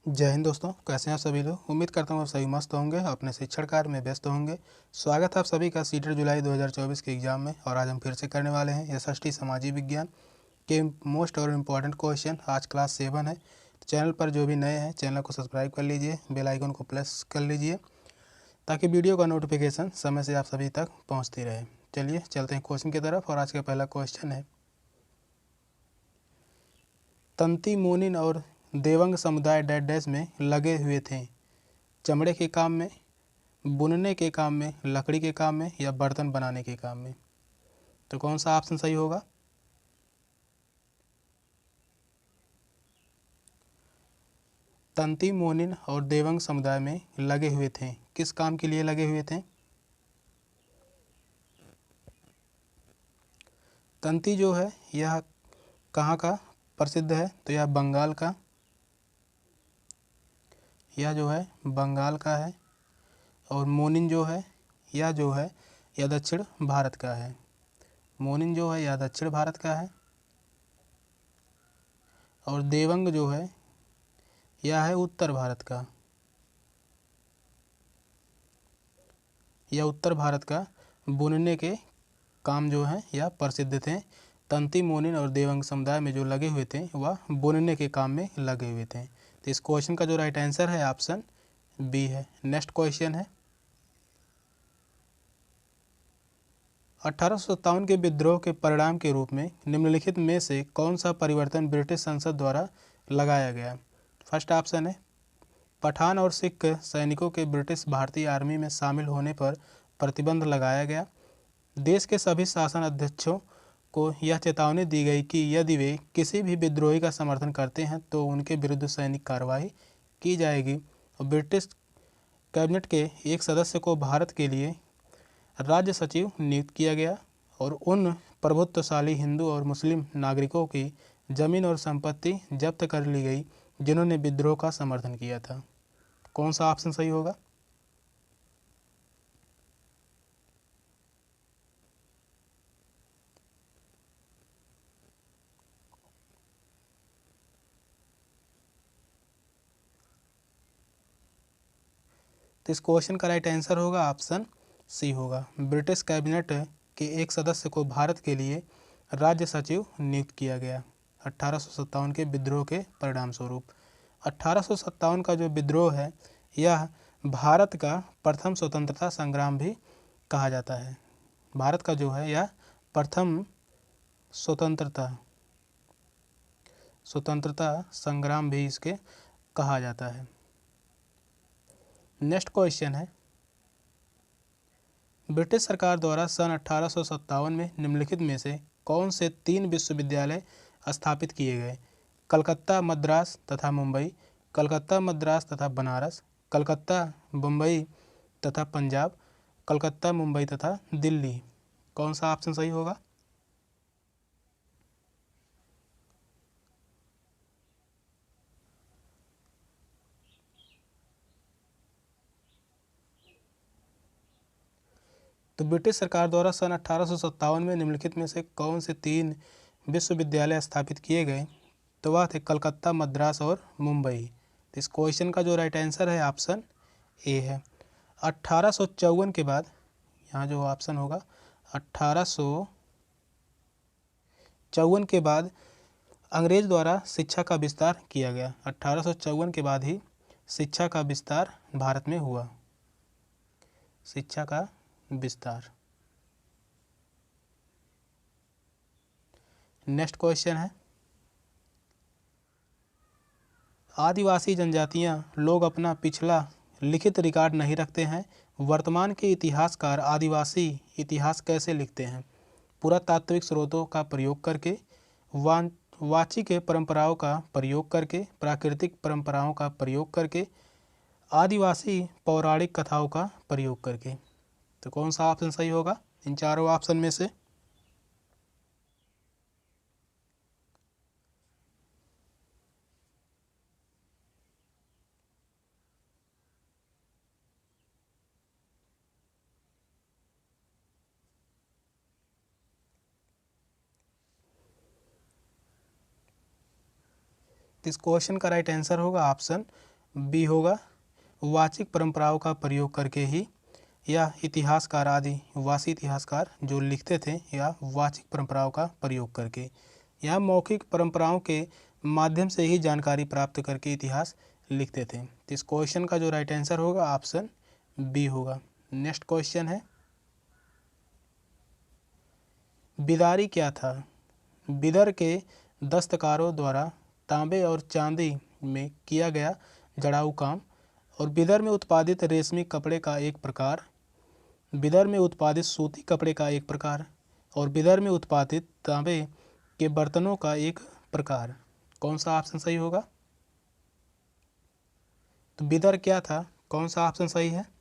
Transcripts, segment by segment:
जय हिंद दोस्तों, कैसे हैं आप सभी लोग। उम्मीद करता हूँ आप सभी मस्त होंगे, अपने शिक्षण कार्य में व्यस्त होंगे। स्वागत है आप सभी का सीटेट जुलाई 2024 के एग्जाम में। और आज हम फिर से करने वाले हैं एसएसटी सामाजिक विज्ञान के मोस्ट और इम्पॉर्टेंट क्वेश्चन। आज क्लास 7 है। तो चैनल पर जो भी नए हैं चैनल को सब्सक्राइब कर लीजिए, बेल आइकन को प्रेस कर लीजिए ताकि वीडियो का नोटिफिकेशन समय से आप सभी तक पहुँचती रहे। चलिए चलते हैं क्वेश्चन की तरफ। और आज का पहला क्वेश्चन है, तंती मोनिन और देवंग समुदाय डैश डैश में लगे हुए थे। चमड़े के काम में, बुनने के काम में, लकड़ी के काम में या बर्तन बनाने के काम में। तो कौन सा ऑप्शन सही होगा। तंती मोनिन और देवंग समुदाय में लगे हुए थे, किस काम के लिए लगे हुए थे। तंती जो है यह कहाँ का प्रसिद्ध है, तो यह बंगाल का, यह जो है बंगाल का है। और मोनिन जो है यह दक्षिण भारत का है। मोनिन जो है यह दक्षिण भारत का है। और देवंग जो है यह है उत्तर भारत का, यह उत्तर भारत का। बुनने के काम जो है यह प्रसिद्ध थे। तंती मोनिन और देवंग समुदाय में जो लगे हुए थे वह बुनने के काम में लगे हुए थे। तो इस क्वेश्चन का जो राइट आंसर है ऑप्शन बी है। नेक्स्ट क्वेश्चन है, 1857 के विद्रोह के परिणाम के रूप में निम्नलिखित में से कौन सा परिवर्तन ब्रिटिश संसद द्वारा लगाया गया। फर्स्ट ऑप्शन है, पठान और सिख सैनिकों के ब्रिटिश भारतीय आर्मी में शामिल होने पर प्रतिबंध लगाया गया। देश के सभी शासन अध्यक्षों को यह चेतावनी दी गई कि यदि वे किसी भी विद्रोही का समर्थन करते हैं तो उनके विरुद्ध सैनिक कार्रवाई की जाएगी। और ब्रिटिश कैबिनेट के एक सदस्य को भारत के लिए राज्य सचिव नियुक्त किया गया। और उन प्रभुत्वशाली हिंदू और मुस्लिम नागरिकों की जमीन और संपत्ति जब्त कर ली गई जिन्होंने विद्रोह का समर्थन किया था। कौन सा ऑप्शन सही होगा। तो इस क्वेश्चन का राइट आंसर होगा ऑप्शन सी होगा। ब्रिटिश कैबिनेट के एक सदस्य को भारत के लिए राज्य सचिव नियुक्त किया गया 1857 के विद्रोह के परिणाम स्वरूप। 1857 का जो विद्रोह है यह भारत का प्रथम स्वतंत्रता संग्राम भी कहा जाता है। भारत का जो है यह प्रथम स्वतंत्रता स्वतंत्रता संग्राम भी इसके कहा जाता है। नेक्स्ट क्वेश्चन है, ब्रिटिश सरकार द्वारा सन 1857 में निम्नलिखित में से कौन से 3 विश्वविद्यालय स्थापित किए गए। कलकत्ता, मद्रास तथा मुंबई, कलकत्ता, मद्रास तथा बनारस, कलकत्ता, मुंबई तथा पंजाब, कलकत्ता, मुंबई तथा दिल्ली। कौन सा ऑप्शन सही होगा। तो ब्रिटिश सरकार द्वारा सन 1857 में निम्नलिखित में से कौन से 3 विश्वविद्यालय स्थापित किए गए, तो वह थे कलकत्ता, मद्रास और मुंबई। तो इस क्वेश्चन का जो राइट आंसर है ऑप्शन ए है। 1854 के बाद, यहाँ जो ऑप्शन होगा 1854 के बाद अंग्रेज द्वारा शिक्षा का विस्तार किया गया। 1854 के बाद ही शिक्षा का विस्तार भारत में हुआ, शिक्षा का विस्तार। नेक्स्ट क्वेश्चन है, आदिवासी जनजातियां लोग अपना पिछला लिखित रिकॉर्ड नहीं रखते हैं। वर्तमान के इतिहासकार आदिवासी इतिहास कैसे लिखते हैं। पुरातात्विक स्रोतों का प्रयोग करके, वाचिक परंपराओं का प्रयोग करके, प्राकृतिक परंपराओं का प्रयोग करके, आदिवासी पौराणिक कथाओं का प्रयोग करके। तो कौन सा ऑप्शन सही होगा इन चारों ऑप्शन में से। इस क्वेश्चन का राइट आंसर होगा ऑप्शन बी होगा वाचिक परंपराओं का प्रयोग करके ही, या इतिहासकार आदिवासी इतिहासकार जो लिखते थे या वाचिक परंपराओं का प्रयोग करके, या मौखिक परंपराओं के माध्यम से ही जानकारी प्राप्त करके इतिहास लिखते थे। तो इस क्वेश्चन का जो राइट आंसर होगा ऑप्शन बी होगा। नेक्स्ट क्वेश्चन है, बिदारी क्या था? बिदर के दस्तकारों द्वारा तांबे और चांदी में किया गया जड़ाऊ काम और बिदर में उत्पादित रेशमी कपड़े का एक प्रकार, बिदर में उत्पादित सूती कपड़े का एक प्रकार और बिदर में उत्पादित तांबे के बर्तनों का एक प्रकार। कौन सा ऑप्शन सही होगा? तो बिदर क्या था, कौन सा ऑप्शन सही है?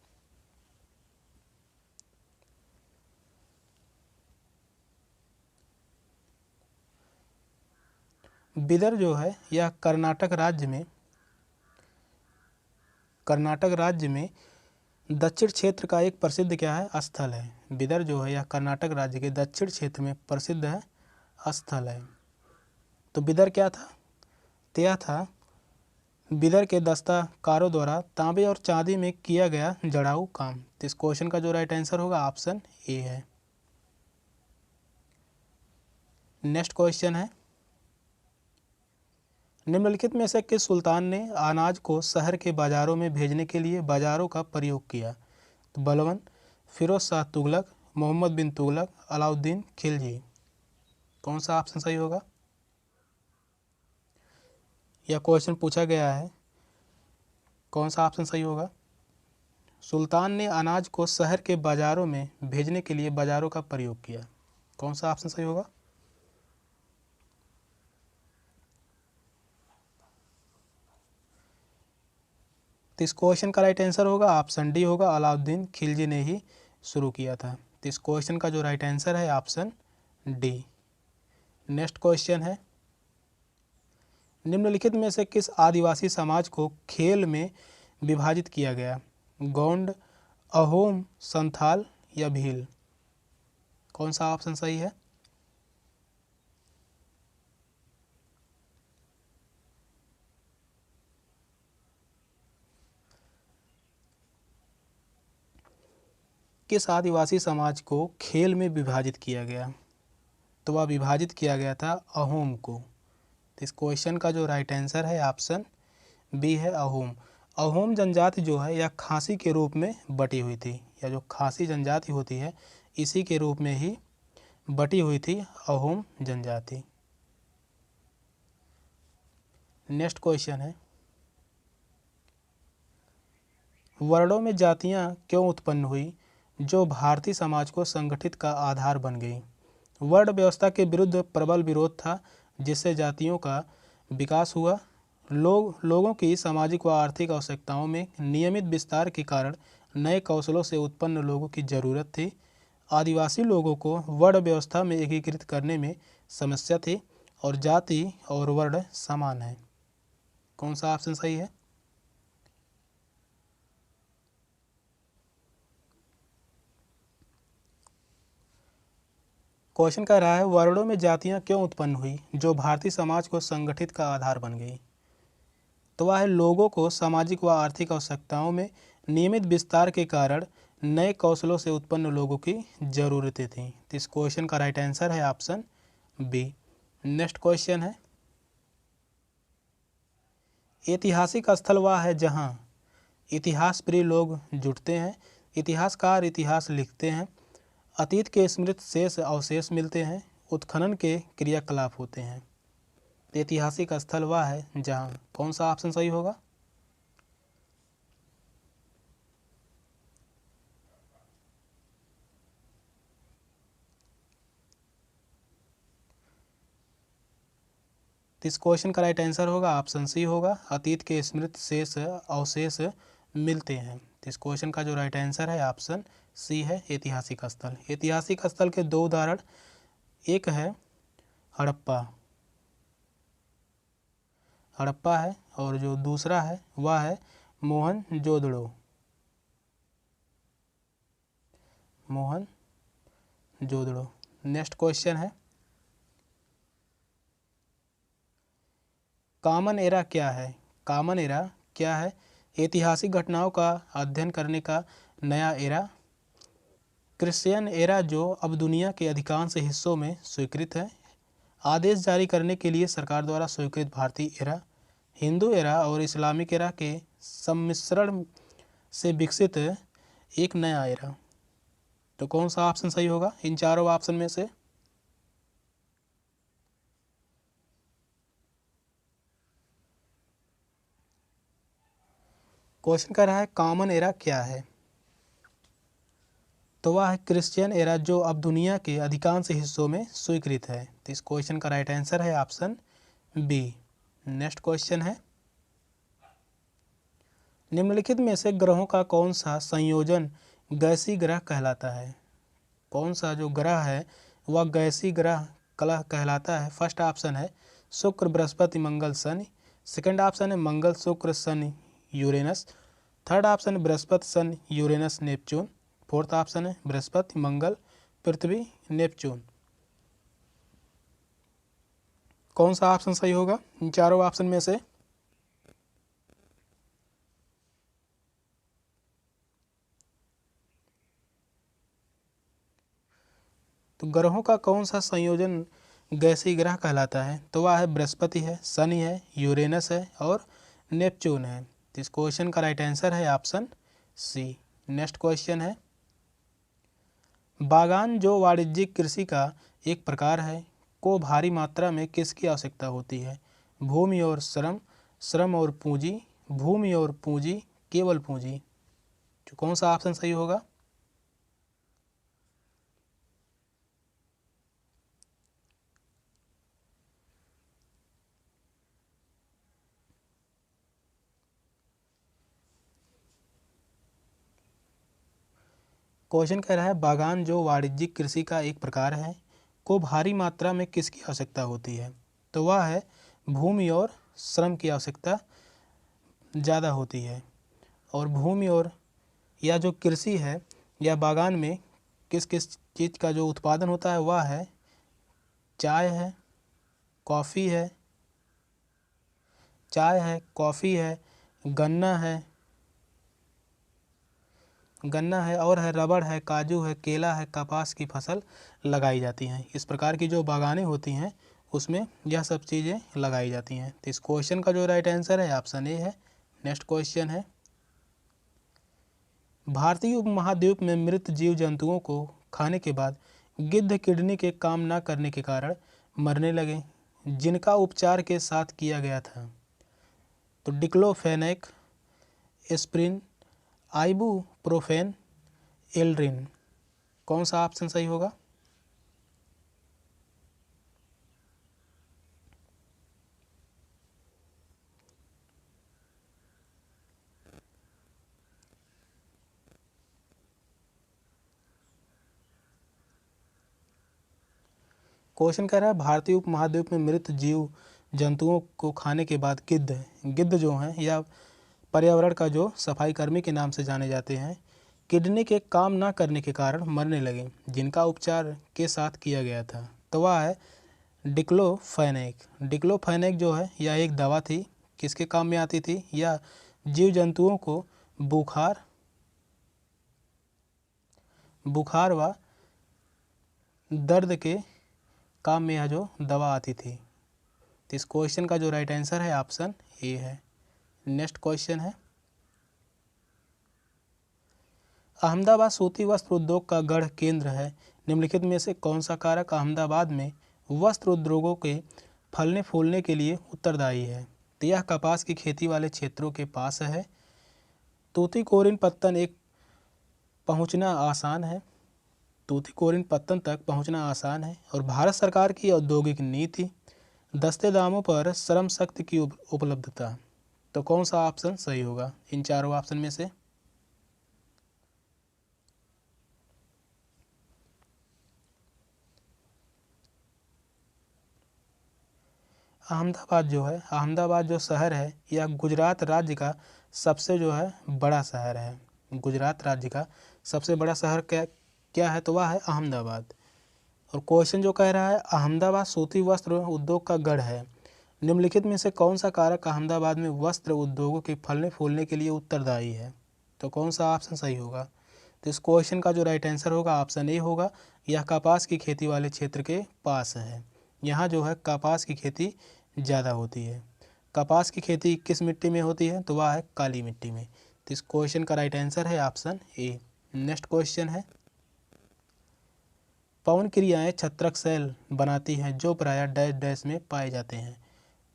बिदर जो है यह कर्नाटक राज्य में दक्षिण क्षेत्र का एक प्रसिद्ध क्या है, स्थल है। बिदर जो है यह कर्नाटक राज्य के दक्षिण क्षेत्र में प्रसिद्ध है स्थल है। तो बिदर क्या था? तो यह था बिदर के दस्तकारों द्वारा तांबे और चांदी में किया गया जड़ाऊ काम। तो इस क्वेश्चन का जो राइट आंसर होगा ऑप्शन ए है। नेक्स्ट क्वेश्चन है, निम्नलिखित में से किस सुल्तान ने अनाज को शहर के बाजारों में भेजने के लिए बाजारों का प्रयोग किया? तो बलबन, फिरोज शाह तुगलक, मोहम्मद बिन तुगलक, अलाउद्दीन खिलजी। कौन सा ऑप्शन सही होगा? यह क्वेश्चन पूछा गया है, कौन सा ऑप्शन सही होगा? सुल्तान ने अनाज को शहर के बाजारों में भेजने के लिए बाजारों का प्रयोग किया। कौन सा ऑप्शन सही होगा? तो इस क्वेश्चन का राइट आंसर होगा ऑप्शन डी होगा, अलाउद्दीन खिलजी ने ही शुरू किया था। तो इस क्वेश्चन का जो राइट आंसर है ऑप्शन डी। नेक्स्ट क्वेश्चन है, निम्नलिखित में से किस आदिवासी समाज को खेल में विभाजित किया गया? गोंड, अहोम, संथाल या भील। कौन सा ऑप्शन सही है? किस आदिवासी समाज को खेल में विभाजित किया गया? तो वह विभाजित किया गया था अहोम को। तो इस क्वेश्चन का जो राइट आंसर है ऑप्शन बी है, अहोम। अहोम जनजाति जो है यह खासी के रूप में बटी हुई थी, या जो खासी जनजाति होती है इसी के रूप में ही बटी हुई थी अहोम जनजाति। नेक्स्ट क्वेश्चन है, वर्णों में जातियां क्यों उत्पन्न हुई जो भारतीय समाज को संगठित का आधार बन गई? वर्ण व्यवस्था के विरुद्ध प्रबल विरोध था जिससे जातियों का विकास हुआ। लोगों की सामाजिक व आर्थिक आवश्यकताओं में नियमित विस्तार के कारण नए कौशलों से उत्पन्न लोगों की जरूरत थी। आदिवासी लोगों को वर्ण व्यवस्था में एकीकृत करने में समस्या थी और जाति और वर्ण समान है। कौन सा ऑप्शन सही है? क्वेश्चन कह रहा है वर्णों में जातियां क्यों उत्पन्न हुई जो भारतीय समाज को संगठित का आधार बन गई? तो वह है लोगों को सामाजिक व आर्थिक आवश्यकताओं में नियमित विस्तार के कारण नए कौशलों से उत्पन्न लोगों की जरूरतें थीं। तो इस क्वेश्चन का राइट आंसर है ऑप्शन बी। नेक्स्ट क्वेश्चन है, ऐतिहासिक स्थल वह है जहाँ इतिहास प्रिय लोग जुटते हैं, इतिहासकार इतिहास लिखते हैं, अतीत के स्मृत शेष अवशेष मिलते हैं, उत्खनन के क्रियाकलाप होते हैं। ऐतिहासिक स्थल वह है जहाँ, कौन सा ऑप्शन सही होगा? तो इस क्वेश्चन का राइट आंसर होगा ऑप्शन सी होगा, अतीत के स्मृत शेष अवशेष मिलते हैं। तो इस क्वेश्चन का जो राइट आंसर है ऑप्शन सी है, ऐतिहासिक स्थल। ऐतिहासिक स्थल के दो उदाहरण, एक है हड़प्पा है और जो दूसरा है वह है मोहनजोदड़ो। नेक्स्ट क्वेश्चन है, कॉमन एरा क्या है? कॉमन एरा क्या है? ऐतिहासिक घटनाओं का अध्ययन करने का नया एरा। क्रिश्चियन एरा जो अब दुनिया के अधिकांश हिस्सों में स्वीकृत है। आदेश जारी करने के लिए सरकार द्वारा स्वीकृत भारतीय एरा। हिंदू एरा और इस्लामिक एरा के सम्मिश्रण से विकसित एक नया एरा। तो कौन सा ऑप्शन सही होगा इन चारों ऑप्शन में से? क्वेश्चन कर रहा है कॉमन एरा क्या है? तो वह है क्रिश्चियन एरा जो अब दुनिया के अधिकांश हिस्सों में स्वीकृत है। तो इस क्वेश्चन का राइट आंसर है ऑप्शन बी। नेक्स्ट क्वेश्चन है, निम्नलिखित में से ग्रहों का कौन सा संयोजन गैसीय ग्रह कहलाता है? कौन सा जो ग्रह है वह गैसीय ग्रह कहलाता है? फर्स्ट ऑप्शन है शुक्र बृहस्पति मंगल शनि। सेकंड ऑप्शन है मंगल शुक्र शनि यूरेनस। थर्ड ऑप्शन है Brihaspati Shani Uranus Neptune. Fourth option है बृहस्पति मंगल पृथ्वी नेपच्यून। कौन सा ऑप्शन सही होगा इन चारों ऑप्शन में से? तो ग्रहों का कौन सा संयोजन गैसीय ग्रह कहलाता है? तो वह है बृहस्पति है, शनि है, यूरेनस है और नेपच्यून है। तो इस क्वेश्चन का राइट आंसर है ऑप्शन सी। नेक्स्ट क्वेश्चन है, बागान जो वाणिज्यिक कृषि का एक प्रकार है को भारी मात्रा में किसकी आवश्यकता होती है? भूमि और श्रम, श्रम और पूंजी, भूमि और पूंजी, केवल पूंजी। तो कौन सा ऑप्शन सही होगा? क्वेश्चन कह रहा है बागान जो वाणिज्यिक कृषि का एक प्रकार है को भारी मात्रा में किसकी आवश्यकता होती है? तो वह है भूमि और श्रम की आवश्यकता ज़्यादा होती है। और भूमि और या जो कृषि है या बागान में किस किस चीज़ का जो उत्पादन होता है वह है चाय है, कॉफ़ी है, कॉफ़ी है, गन्ना है और है रबड़ है, काजू है, केला है, कपास की फसल लगाई जाती हैं। इस प्रकार की जो बागानें होती हैं उसमें यह सब चीज़ें लगाई जाती हैं। तो इस क्वेश्चन का जो राइट आंसर है ऑप्शन ए है। नेक्स्ट क्वेश्चन है, भारतीय उपमहाद्वीप में मृत जीव जंतुओं को खाने के बाद गिद्ध किडनी के काम न करने के कारण मरने लगे, जिनका उपचार के साथ किया गया था? तो डिक्लोफेनेक, एस्प्रिन, आइबुप्रोफेन, एल्ड्रिन। कौन सा ऑप्शन सही होगा? क्वेश्चन कह रहा है भारतीय उपमहाद्वीप में मृत जीव जंतुओं को खाने के बाद गिद्ध जो हैं या पर्यावरण का जो सफाई कर्मी के नाम से जाने जाते हैं, किडनी के काम ना करने के कारण मरने लगे, जिनका उपचार के साथ किया गया था? तो वह है डिक्लोफेनेक। डिक्लोफेनेक जो है यह एक दवा थी, किसके काम में आती थी? यह जीव जंतुओं को बुखार व दर्द के काम में यह जो दवा आती थी। तो इस क्वेश्चन का जो राइट आंसर है ऑप्शन ए है। नेक्स्ट क्वेश्चन है, अहमदाबाद सूती वस्त्र उद्योग का गढ़ केंद्र है, निम्नलिखित में से कौन सा कारक अहमदाबाद में वस्त्र उद्योगों के फलने फूलने के लिए उत्तरदायी है? तो यह कपास की खेती वाले क्षेत्रों के पास है, तूतीकोरिन पत्तन एक पहुंचना आसान है, तूतीकोरिन पत्तन तक पहुंचना आसान है, और भारत सरकार की औद्योगिक नीति, सस्ते दामों पर श्रम शक्ति की उपलब्धता। तो कौन सा ऑप्शन सही होगा इन चारों ऑप्शन में से? अहमदाबाद जो शहर है यह गुजरात राज्य का सबसे जो है बड़ा शहर है। गुजरात राज्य का सबसे बड़ा शहर क्या है? तो वह है अहमदाबाद। और क्वेश्चन जो कह रहा है अहमदाबाद सूती वस्त्र उद्योग का गढ़ है, निम्नलिखित में से कौन सा कारक अहमदाबाद में वस्त्र उद्योगों के फलने फूलने के लिए उत्तरदायी है? तो कौन सा ऑप्शन सही होगा? तो इस क्वेश्चन का जो राइट आंसर होगा ऑप्शन ए होगा। यह कपास की खेती वाले क्षेत्र के पास है। यहाँ जो है कपास की खेती ज़्यादा होती है। कपास की खेती किस मिट्टी में होती है? तो वह है काली मिट्टी में। तो इस क्वेश्चन का राइट आंसर है ऑप्शन ए। नेक्स्ट क्वेश्चन है, पवन क्रियाएँ छत्रक सेल बनाती हैं जो प्रायः डैश डैश में पाए जाते हैं?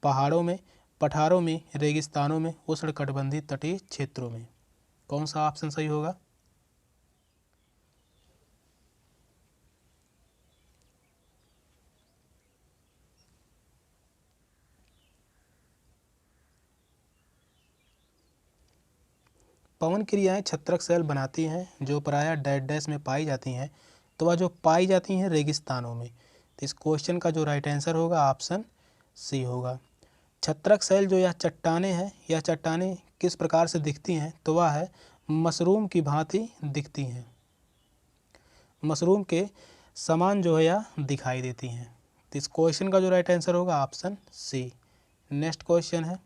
पहाड़ों में, पठारों में, रेगिस्तानों में, उष्णकटिबंधीय तटीय क्षेत्रों में। कौन सा ऑप्शन सही होगा? पवन क्रियाएँ छत्रक सेल बनाती हैं जो प्रायः डैश डैश में पाई जाती हैं, तो वह जो पाई जाती हैं रेगिस्तानों में। तो इस क्वेश्चन का जो राइट आंसर होगा ऑप्शन सी होगा। छत्रक सेल जो यह चट्टानें हैं, यह चट्टानें किस प्रकार से दिखती हैं? तो वह है मशरूम की भांति दिखती हैं। मशरूम के समान जो है यह दिखाई देती हैं। तो इस क्वेश्चन का जो राइट आंसर होगा ऑप्शन सी। नेक्स्ट क्वेश्चन है,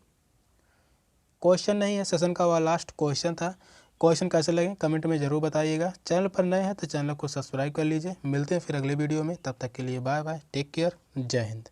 क्वेश्चन नहीं है, सेशन का वह लास्ट क्वेश्चन था। क्वेश्चन कैसे लगे कमेंट में ज़रूर बताइएगा। चैनल पर नए हैं तो चैनल को सब्सक्राइब कर लीजिए। मिलते हैं फिर अगले वीडियो में, तब तक के लिए बाय बाय, टेक केयर, जय हिंद।